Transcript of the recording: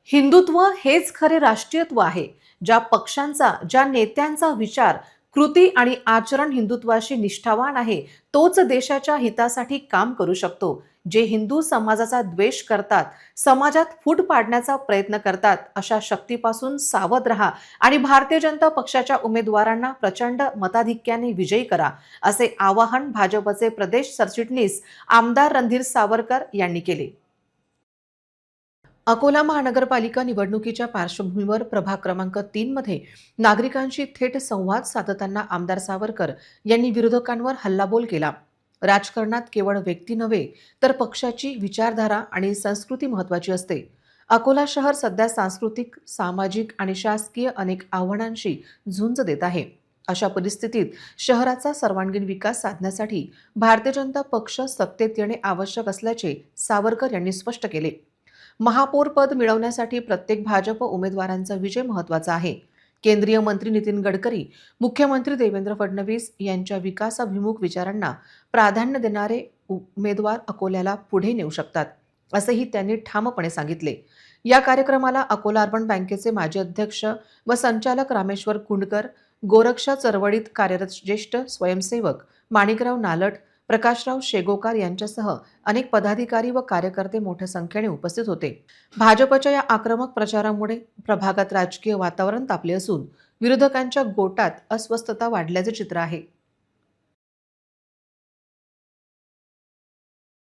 हिंदुत्व हेच खरे राष्ट्रीयत्व आहे. ज्या पक्षांचा, ज्या नेत्यांचा विचार, कृती आणि आचरण हिंदुत्वाशी निष्ठावान आहे, तोच देशाच्या हितासाठी काम करू शकतो. जे हिंदू समाजाचा द्वेष करतात, समाजात फूट पाडण्याचा प्रयत्न करतात, अशा शक्तीपासून सावध राहा आणि भारतीय जनता पक्षाच्या उमेदवारांना प्रचंड मताधिक्याने विजयी करा, असे आवाहन भाजपचे प्रदेश सरचिटणीस आमदार रणधीर सावरकर यांनी केले. अकोला महानगरपालिका निवडणुकीच्या पार्श्वभूमीवर प्रभाग क्रमांक 3 मध्ये नागरिकांशी थेट संवाद साधताना आमदार सावरकर यांनी विरोधकांवर हल्लाबोल केला. राजकारणात केवळ व्यक्ती नव्हे तर पक्षाची विचारधारा आणि संस्कृती महत्त्वाची असते. अकोला शहर सध्या सांस्कृतिक, सामाजिक आणि शासकीय अनेक आव्हानांशी झुंज देत आहे. अशा परिस्थितीत शहराचा सर्वांगीण विकास साधण्यासाठी भारतीय जनता पक्ष सत्तेत येणे आवश्यक असल्याचे सावरकर यांनी स्पष्ट केले. महापौर पद मिळवण्यासाठी प्रत्येक भाजप उमेदवारांचा विजय महत्त्वाचा आहे. केंद्रीय मंत्री नितीन गडकरी, मुख्यमंत्री देवेंद्र फडणवीस यांच्या विकासाभिमुख विचारांना प्राधान्य देणारे उमेदवार अकोल्याला पुढे नेऊ शकतात, असेही त्यांनी ठामपणे सांगितले. या कार्यक्रमाला अकोला अर्बन बँकेचे माजी अध्यक्ष व संचालक रामेश्वर कुंडकर, गोरक्षा चळवळीत कार्यरत ज्येष्ठ स्वयंसेवक माणिकराव नालट, प्रकाशराव शेगोकार यांच्यासह अनेक पदाधिकारी व कार्यकर्ते मोठ्या संख्येने उपस्थित होते. भाजपच्या या आक्रमक प्रचारामुळे प्रभागात राजकीय वातावरण तापले असून विरोधकांच्या गोटात अस्वस्थता वाढल्याचे चित्र आहे.